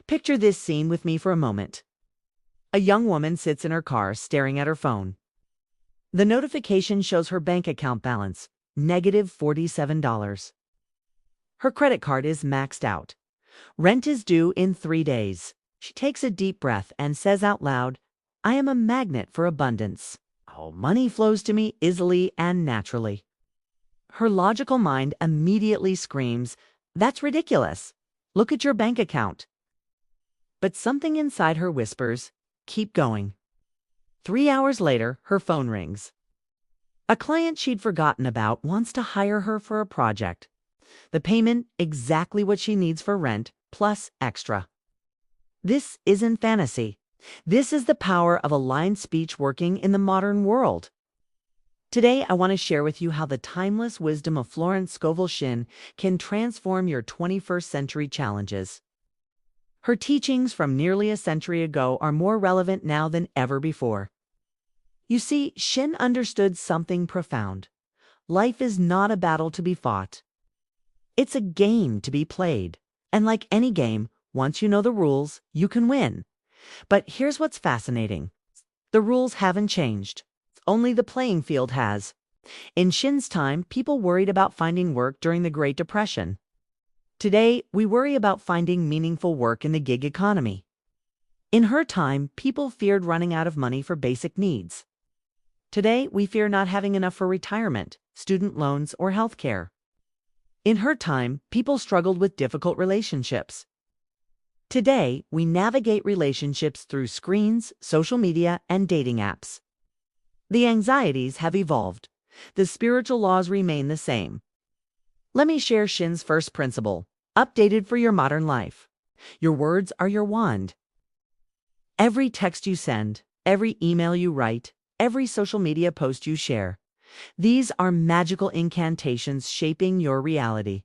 Picture this scene with me for a moment. A young woman sits in her car staring at her phone. The notification shows her bank account balance, -$47. Her credit card is maxed out. Rent is due in 3 days. She takes a deep breath and says out loud, "I am a magnet for abundance. Oh, money flows to me easily and naturally." Her logical mind immediately screams, "That's ridiculous. Look at your bank account." But something inside her whispers, "Keep going." 3 hours later, her phone rings. A client she'd forgotten about wants to hire her for a project. The payment, exactly what she needs for rent, plus extra. This isn't fantasy. This is the power of aligned speech working in the modern world. Today, I want to share with you how the timeless wisdom of Florence Scovel Shinn can transform your 21st century challenges. Her teachings from nearly a century ago are more relevant now than ever before. You see, Shinn understood something profound. Life is not a battle to be fought. It's a game to be played. And like any game, once you know the rules, you can win. But here's what's fascinating. The rules haven't changed. Only the playing field has. In Shinn's time, people worried about finding work during the Great Depression. Today, we worry about finding meaningful work in the gig economy. In her time, people feared running out of money for basic needs. Today, we fear not having enough for retirement, student loans, or health care. In her time, people struggled with difficult relationships. Today, we navigate relationships through screens, social media, and dating apps. The anxieties have evolved. The spiritual laws remain the same. Let me share Shinn's first principle, updated for your modern life. Your words are your wand. Every text you send, every email you write, every social media post you share, these are magical incantations shaping your reality.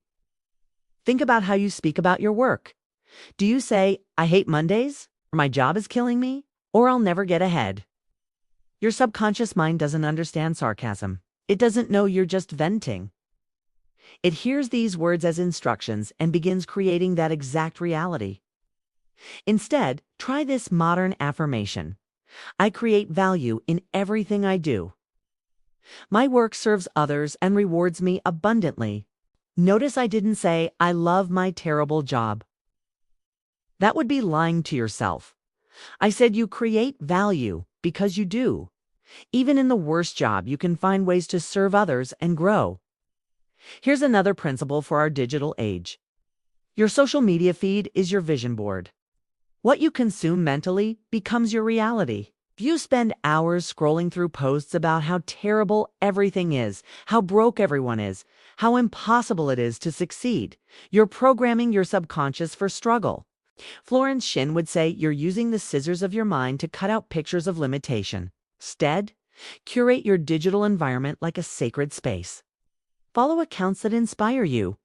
Think about how you speak about your work. Do you say, "I hate Mondays," or "My job is killing me," or "I'll never get ahead"? Your subconscious mind doesn't understand sarcasm. It doesn't know you're just venting. It hears these words as instructions and begins creating that exact reality. Instead, try this modern affirmation. I create value in everything I do. My work serves others and rewards me abundantly. Notice I didn't say, "I love my terrible job." That would be lying to yourself. I said you create value because you do. Even in the worst job, you can find ways to serve others and grow. Here's another principle for our digital age. Your social media feed is your vision board. What you consume mentally becomes your reality. If you spend hours scrolling through posts about how terrible everything is, how broke everyone is, how impossible it is to succeed, you're programming your subconscious for struggle. Florence Shinn would say you're using the scissors of your mind to cut out pictures of limitation. Instead, curate your digital environment like a sacred space. Follow accounts that inspire you.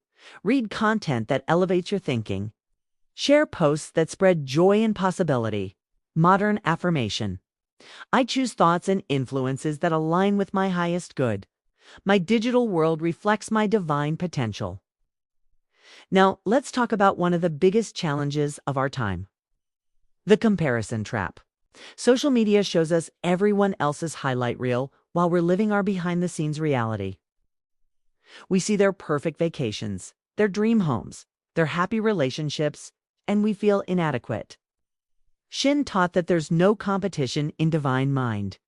Read content that elevates your thinking. Share posts that spread joy and possibility. Modern affirmation. I choose thoughts and influences that align with my highest good. My digital world reflects my divine potential. Now, let's talk about one of the biggest challenges of our time. The comparison trap. Social media shows us everyone else's highlight reel while we're living our behind-the-scenes reality. We see their perfect vacations, their dream homes, their happy relationships, and we feel inadequate. Shinn taught that there's no competition in divine mind.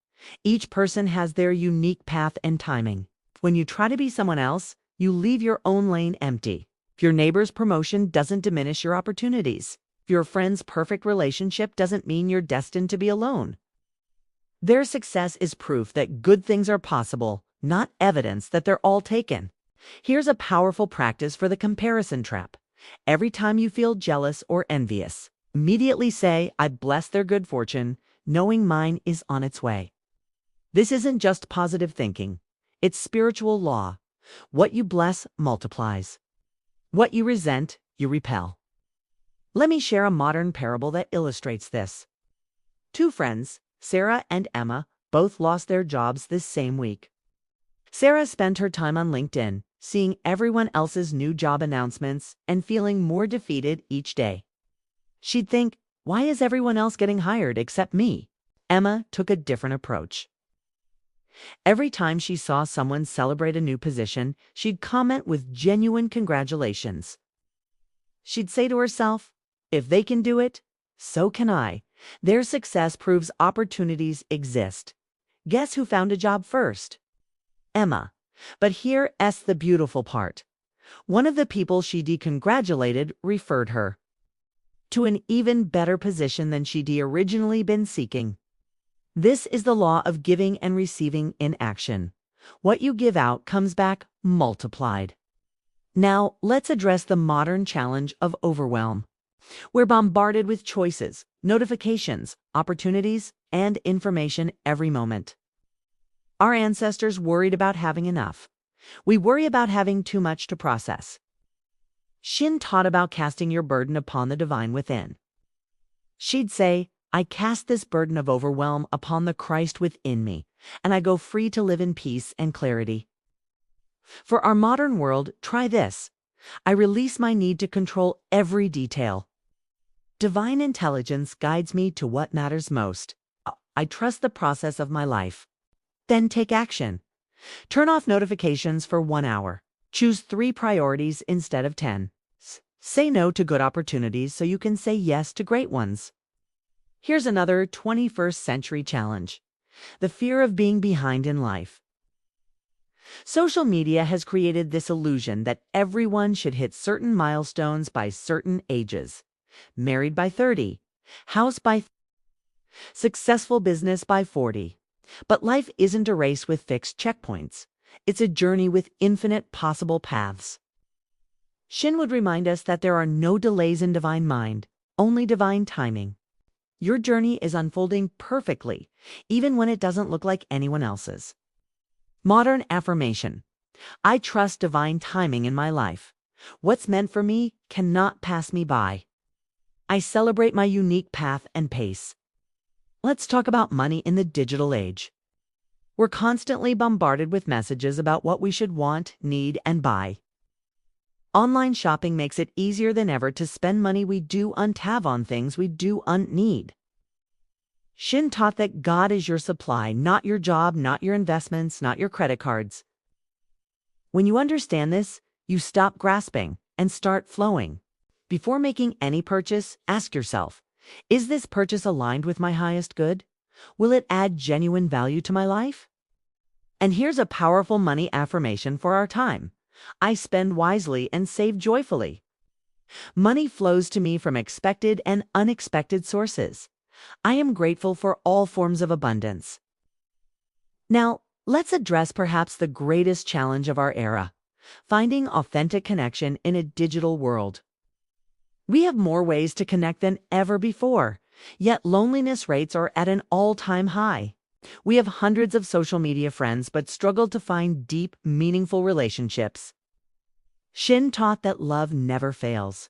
Each person has their unique path and timing. When you try to be someone else, you leave your own lane empty. If your neighbor's promotion doesn't diminish your opportunities, if your friend's perfect relationship doesn't mean you're destined to be alone. Their success is proof that good things are possible, not evidence that they're all taken. Here's a powerful practice for the comparison trap. Every time you feel jealous or envious, immediately say, "I bless their good fortune, knowing mine is on its way." This isn't just positive thinking. It's spiritual law. What you bless multiplies. What you resent, you repel. Let me share a modern parable that illustrates this. Two friends, Sarah and Emma, both lost their jobs this same week. Sarah spent her time on LinkedIn, seeing everyone else's new job announcements and feeling more defeated each day. She'd think, why is everyone else getting hired except me? Emma took a different approach. Every time she saw someone celebrate a new position, she'd comment with genuine congratulations. She'd say to herself, if they can do it, so can I. Their success proves opportunities exist. Guess who found a job first? Emma. But here's the beautiful part. One of the people she congratulated referred her to an even better position than she'd originally been seeking. This is the law of giving and receiving in action. What you give out comes back multiplied. Now, let's address the modern challenge of overwhelm. We're bombarded with choices, notifications, opportunities, and information every moment. Our ancestors worried about having enough. We worry about having too much to process. Shinn taught about casting your burden upon the divine within. She'd say, I cast this burden of overwhelm upon the Christ within me, and I go free to live in peace and clarity. For our modern world, try this. I release my need to control every detail. Divine intelligence guides me to what matters most. I trust the process of my life. Then take action. Turn off notifications for 1 hour. Choose 3 priorities instead of 10. Say no to good opportunities so you can say yes to great ones. Here's another 21st century challenge: the fear of being behind in life. Social media has created this illusion that everyone should hit certain milestones by certain ages. Married by 30, house by successful business by 40. But life isn't a race with fixed checkpoints. It's a journey with infinite possible paths. Shinn would remind us that there are no delays in divine mind, only divine timing. Your journey is unfolding perfectly, even when it doesn't look like anyone else's. Modern affirmation. I trust divine timing in my life. What's meant for me cannot pass me by. I celebrate my unique path and pace. Let's talk about money in the digital age. We're constantly bombarded with messages about what we should want, need, and buy. Online shopping makes it easier than ever to spend money we don't have on things we don't need. Shinn taught that God is your supply, not your job, not your investments, not your credit cards. When you understand this, you stop grasping and start flowing. Before making any purchase, ask yourself, is this purchase aligned with my highest good? Will it add genuine value to my life? And here's a powerful money affirmation for our time. I spend wisely and save joyfully. Money flows to me from expected and unexpected sources. I am grateful for all forms of abundance. Now, let's address perhaps the greatest challenge of our era: finding authentic connection in a digital world. We have more ways to connect than ever before, yet loneliness rates are at an all-time high. We have hundreds of social media friends but struggle to find deep, meaningful relationships. Shinn taught that love never fails.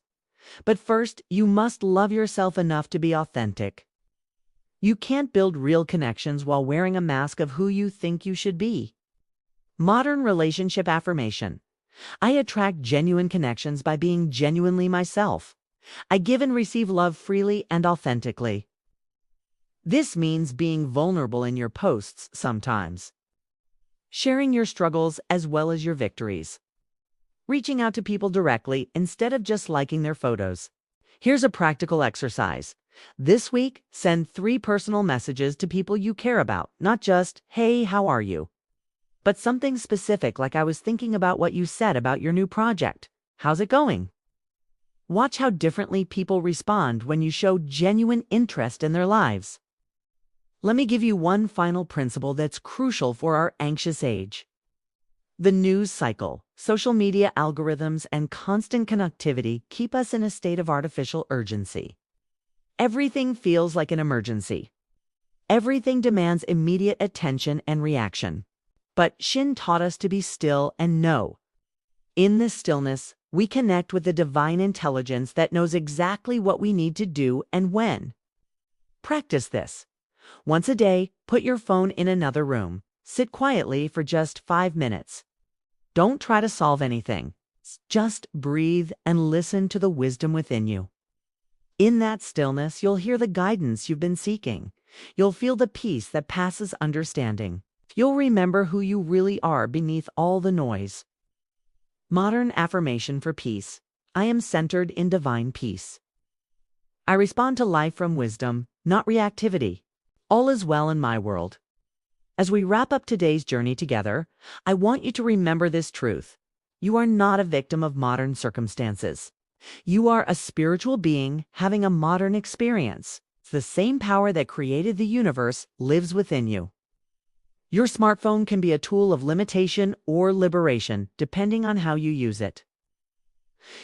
But first, you must love yourself enough to be authentic. You can't build real connections while wearing a mask of who you think you should be. Modern relationship affirmation. I attract genuine connections by being genuinely myself. I give and receive love freely and authentically. This means being vulnerable in your posts sometimes, sharing your struggles as well as your victories, reaching out to people directly instead of just liking their photos. Here's a practical exercise. This week, send 3 personal messages to people you care about, not just, hey, how are you? But something specific, like, I was thinking about what you said about your new project. How's it going? Watch how differently people respond when you show genuine interest in their lives. Let me give you one final principle that's crucial for our anxious age. The news cycle, social media algorithms, and constant connectivity keep us in a state of artificial urgency. Everything feels like an emergency. Everything demands immediate attention and reaction. But Shinn taught us to be still and know. In this stillness, we connect with the divine intelligence that knows exactly what we need to do and when. Practice this. Once a day, put your phone in another room. Sit quietly for just 5 minutes. Don't try to solve anything. Just breathe and listen to the wisdom within you. In that stillness, you'll hear the guidance you've been seeking. You'll feel the peace that passes understanding. You'll remember who you really are beneath all the noise. Modern affirmation for peace. I am centered in divine peace. I respond to life from wisdom, not reactivity. All is well in my world. As we wrap up today's journey together, I want you to remember this truth. You are not a victim of modern circumstances. You are a spiritual being having a modern experience. The same power that created the universe lives within you. Your smartphone can be a tool of limitation or liberation, depending on how you use it.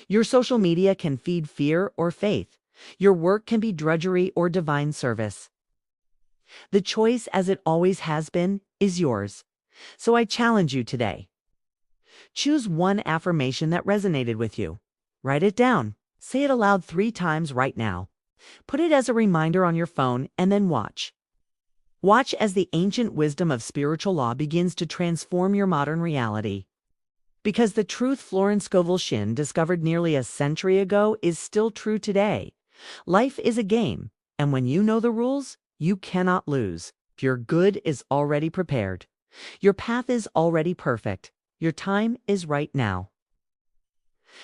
Your social media can feed fear or faith. Your work can be drudgery or divine service. The choice, as it always has been, is yours. So I challenge you today. Choose one affirmation that resonated with you. Write it down. Say it aloud 3 times right now. Put it as a reminder on your phone and then watch. Watch as the ancient wisdom of spiritual law begins to transform your modern reality. Because the truth Florence Scovel Shinn discovered nearly a century ago is still true today. Life is a game, and when you know the rules, you cannot lose. Your good is already prepared. Your path is already perfect. Your time is right now.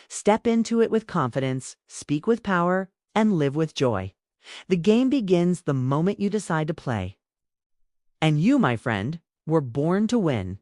Step into it with confidence, speak with power, and live with joy. The game begins the moment you decide to play. And you, my friend, were born to win.